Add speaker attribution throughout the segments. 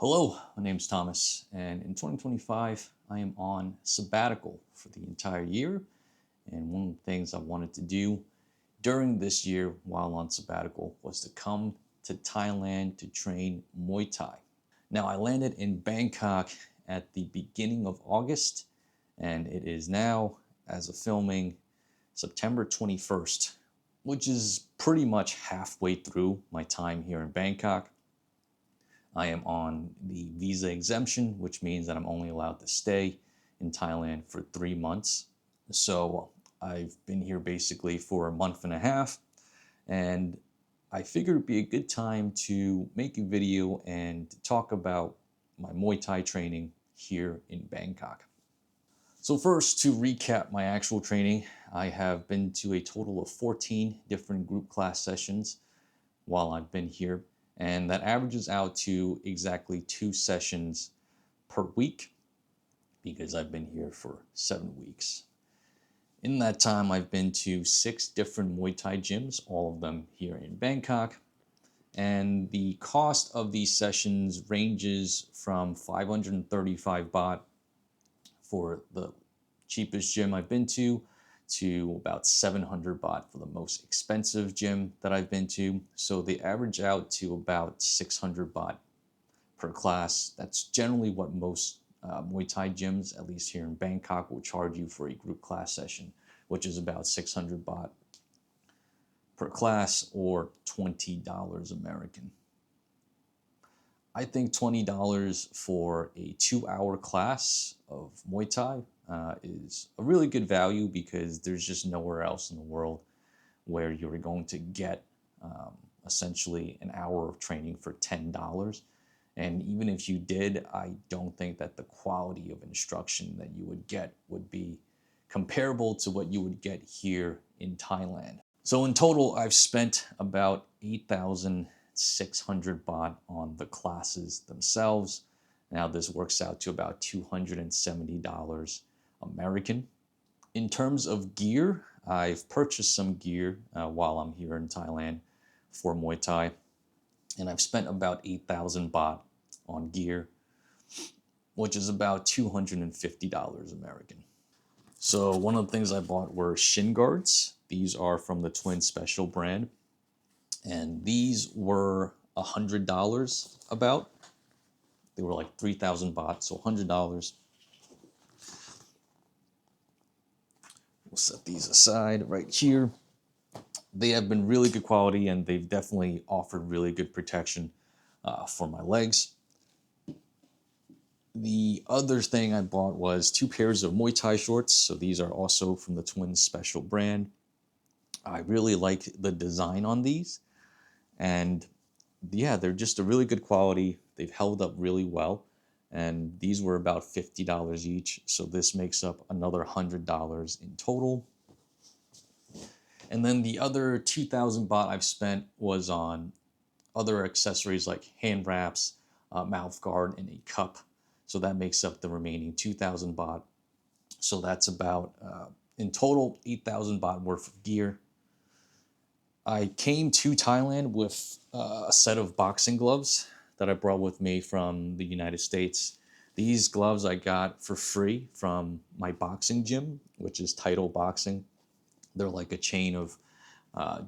Speaker 1: Hello, my name's Thomas, and in 2025, I am on sabbatical for the entire year. And one of the things I wanted to do during this year while on sabbatical was to come to Thailand to train Muay Thai. Now, I landed in Bangkok at the beginning of August, and it is now, as of filming, September 21st, which is pretty much halfway through my time here in Bangkok. I am on the visa exemption, which means that I'm only allowed to stay in Thailand for 3 months. So I've been here basically for a month and a half, and I figured it'd be a good time to make a video and to talk about my Muay Thai training here in Bangkok. So first, to recap my actual training, I have been to a total of 14 different group class sessions while I've been here, and that averages out to exactly 2 sessions per week because I've been here for 7 weeks. In that time, I've been to 6 different Muay Thai gyms, all of them here in Bangkok. And the cost of these sessions ranges from 535 baht for the cheapest gym I've been to about 700 baht for the most expensive gym that I've been to. So they average out to about 600 baht per class. That's generally what most Muay Thai gyms, at least here in Bangkok, will charge you for a group class session, which is about 600 baht per class or $20 American. I think $20 for a 2-hour class of Muay Thai is a really good value because there's just nowhere else in the world where you're going to get essentially an hour of training for $10. And even if you did, I don't think that the quality of instruction that you would get would be comparable to what you would get here in Thailand. So in total, I've spent about 8,600 baht on the classes themselves. Now this works out to about $270 American. In terms of gear, I've purchased some gear while I'm here in Thailand for Muay Thai, and I've spent about 8,000 baht on gear, which is about $250 American. So one of the things I bought were shin guards. These are from the Twin Special brand, and these were $100 about. They were like 3,000 baht, so $100. We'll set these aside right here. They have been really good quality, and they've definitely offered really good protection for my legs. The other thing I bought was 2 pairs of Muay Thai shorts. So these are also from the Twin Special brand. I really like the design on these. And yeah, they're just a really good quality. They've held up really well. And these were about $50 each. So this makes up another $100 in total. And then the other 2,000 baht I've spent was on other accessories like hand wraps, mouth guard, and a cup. So that makes up the remaining 2,000 baht. So that's about, in total, 8,000 baht worth of gear. I came to Thailand with a set of boxing gloves that I brought with me from the United States. These gloves I got for free from my boxing gym, which is Title Boxing. They're like a chain of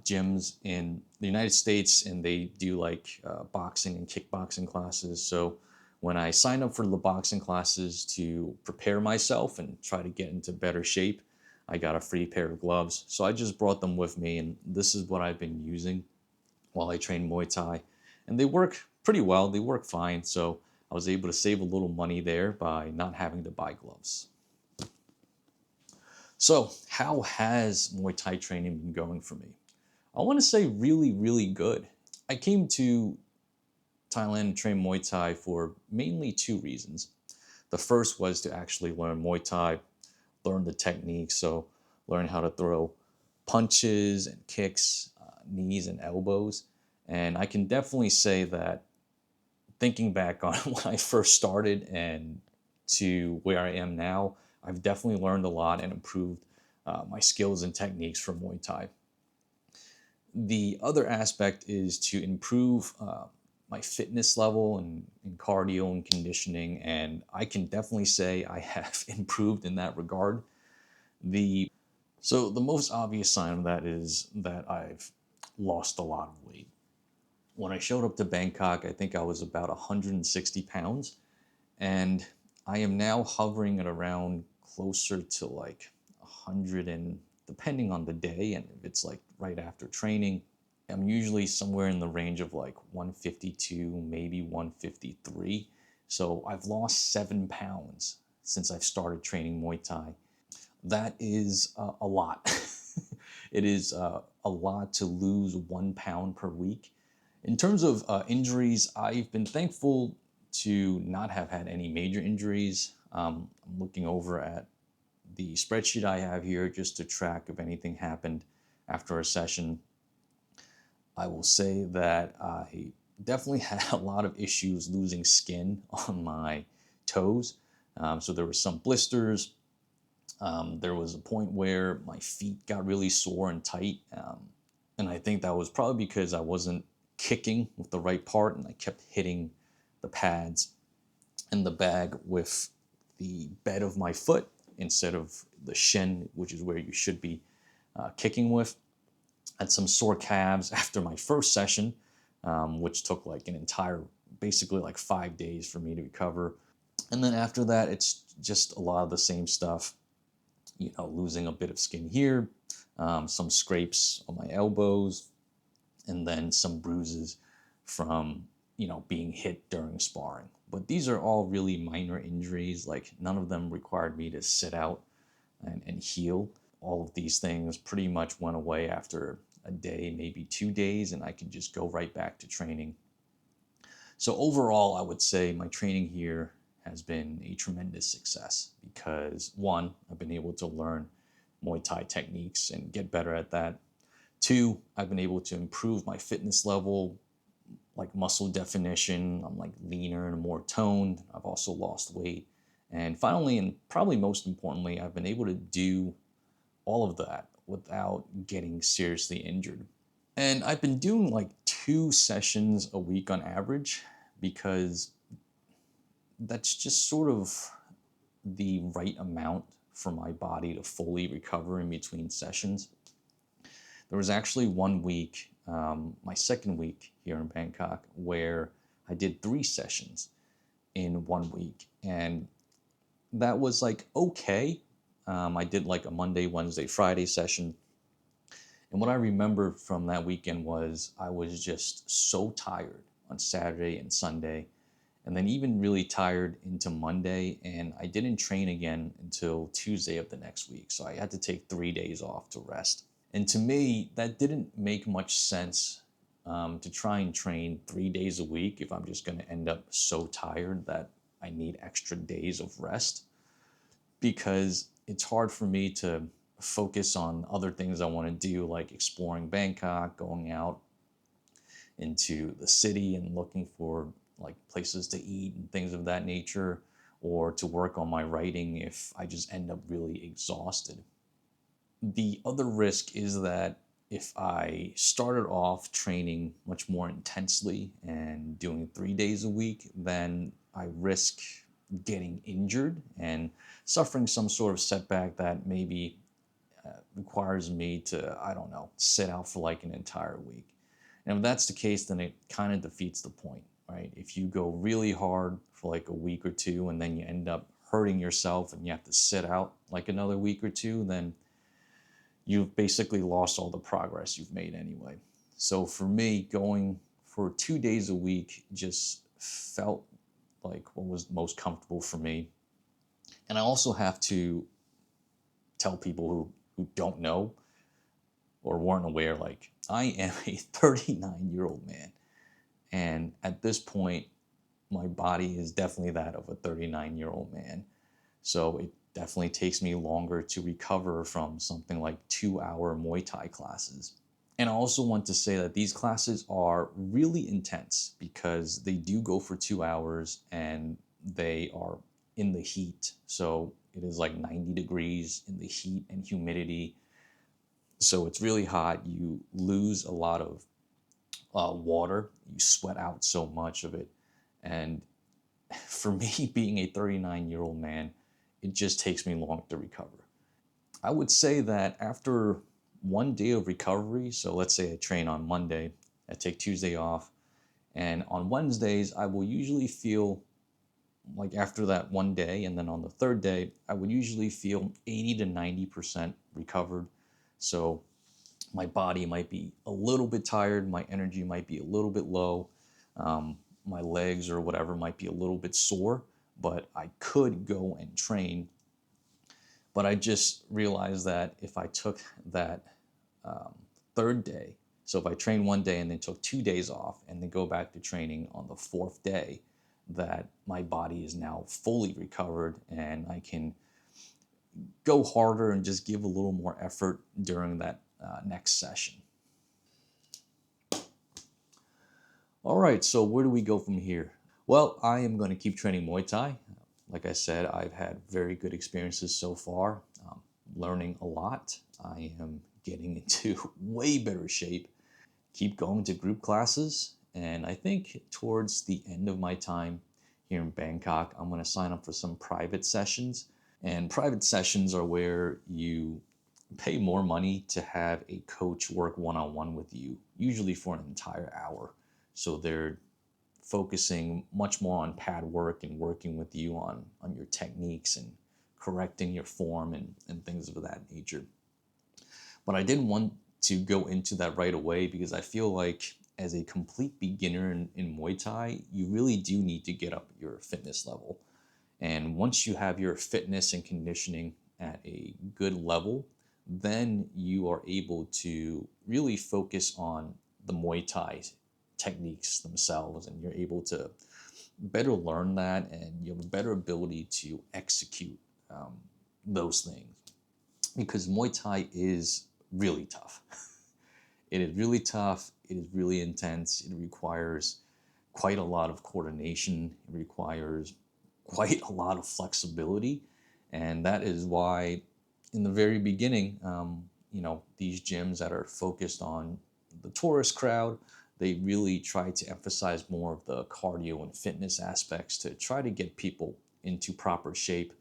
Speaker 1: gyms in the United States, and they do like boxing and kickboxing classes. So when I signed up for the boxing classes to prepare myself and try to get into better shape, I got a free pair of gloves. So I just brought them with me, and this is what I've been using while I train Muay Thai. And they work pretty well, they work fine. So I was able to save a little money there by not having to buy gloves. So how has Muay Thai training been going for me? I want to say really, really good. I came to Thailand and train Muay Thai for mainly 2 reasons. The first was to actually learn Muay Thai, learn the techniques, so learn how to throw punches and kicks, knees and elbows. And I can definitely say that thinking back on when I first started and to where I am now, I've definitely learned a lot and improved my skills and techniques for Muay Thai. The other aspect is to improve my fitness level and cardio and conditioning, and I can definitely say I have improved in that regard. The most obvious sign of that is that I've lost a lot of weight. When I showed up to Bangkok, I think I was about 160 pounds, and I am now hovering at around closer to like 100, and depending on the day and if it's like right after training, I'm usually somewhere in the range of like 152, maybe 153. So I've lost 7 pounds since I've started training Muay Thai. That is a lot. It is a lot to lose 1 pound per week. In terms of injuries, I've been thankful to not have had any major injuries. I'm looking over at the spreadsheet I have here just to track if anything happened after a session. I will say that I definitely had a lot of issues losing skin on my toes. So there were some blisters. There was a point where my feet got really sore and tight. And I think that was probably because I wasn't kicking with the right part and I kept hitting the pads and the bag with the bed of my foot instead of the shin, which is where you should be kicking with. I had some sore calves after my first session, which took like an entire, basically like 5 days for me to recover. And then after that, it's just a lot of the same stuff, losing a bit of skin here, some scrapes on my elbows, and then some bruises from, being hit during sparring. But these are all really minor injuries. Like none of them required me to sit out and heal. All of these things pretty much went away after a day, maybe 2 days, and I could just go right back to training. So overall, I would say my training here has been a tremendous success because one, I've been able to learn Muay Thai techniques and get better at that. Two, I've been able to improve my fitness level, like muscle definition. I'm like leaner and more toned. I've also lost weight. And finally, and probably most importantly, I've been able to do all of that without getting seriously injured. And I've been doing like 2 sessions a week on average because that's just sort of the right amount for my body to fully recover in between sessions. There was actually one week, my second week here in Bangkok, where I did 3 sessions in 1 week. And that was like okay. I did like a Monday, Wednesday, Friday session. And what I remember from that weekend was I was just so tired on Saturday and Sunday, and then even really tired into Monday. And I didn't train again until Tuesday of the next week. So I had to take 3 days off to rest. And to me, that didn't make much sense to try and train 3 days a week if I'm just going to end up so tired that I need extra days of rest, because it's hard for me to focus on other things I want to do, like exploring Bangkok, going out into the city and looking for like places to eat and things of that nature, or to work on my writing if I just end up really exhausted. The other risk is that if I started off training much more intensely and doing 3 days a week, then I risk getting injured and suffering some sort of setback that maybe requires me to, I don't know, sit out for like an entire week. And if that's the case, then it kind of defeats the point, right? If you go really hard for like a week or two and then you end up hurting yourself and you have to sit out like another week or two, then you've basically lost all the progress you've made anyway. So for me, going for 2 days a week just felt like what was most comfortable for me. And I also have to tell people who don't know or weren't aware, like I am a 39-year-old man. And at this point, my body is definitely that of a 39-year-old man. So it definitely takes me longer to recover from something like 2-hour Muay Thai classes. And I also want to say that these classes are really intense because they do go for 2 hours and they are in the heat. So it is like 90 degrees in the heat and humidity. So it's really hot. You lose a lot of water. You sweat out so much of it. And for me, being a 39-year-old man, it just takes me long to recover. I would say that after one day of recovery, so let's say I train on Monday, I take Tuesday off, and on Wednesdays, I will usually feel like after that one day, and then on the third day, I would usually feel 80 to 90% recovered. So my body might be a little bit tired, my energy might be a little bit low, my legs or whatever might be a little bit sore, but I could go and train. But I just realized that if I took that um, third day, so if I train one day and then took 2 days off and then go back to training on the fourth day, that my body is now fully recovered and I can go harder and just give a little more effort during that next session. All right, so where do we go from here? Well, I am going to keep training Muay Thai. Like I said, I've had very good experiences so far, learning a lot. I am getting into way better shape. Keep going to group classes, and I think towards the end of my time here in Bangkok, I'm going to sign up for some private sessions. And private sessions are where you pay more money to have a coach work one-on-one with you, usually for an entire hour. So they're focusing much more on pad work and working with you on your techniques and correcting your form and things of that nature. But I didn't want to go into that right away because I feel like as a complete beginner in Muay Thai, you really do need to get up your fitness level. And once you have your fitness and conditioning at a good level, then you are able to really focus on the Muay Thai techniques themselves, and you're able to better learn that, and you have a better ability to execute those things. Because Muay Thai is really tough. It is really tough. It is really intense. It requires quite a lot of coordination. It requires quite a lot of flexibility. And that is why in the very beginning, these gyms that are focused on the tourist crowd, they really try to emphasize more of the cardio and fitness aspects to try to get people into proper shape.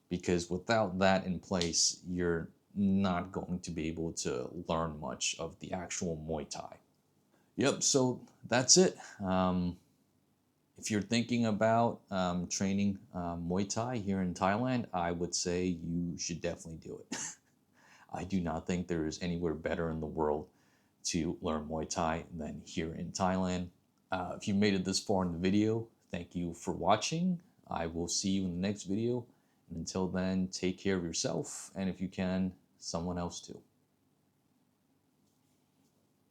Speaker 1: Because without that in place, you're not going to be able to learn much of the actual Muay Thai. Yep, so that's it. If you're thinking about training Muay Thai here in Thailand, I would say you should definitely do it. I do not think there is anywhere better in the world to learn Muay Thai than here in Thailand. If you made it this far in the video, thank you for watching. I will see you in the next video. And until then, take care of yourself, and if you can, someone else too.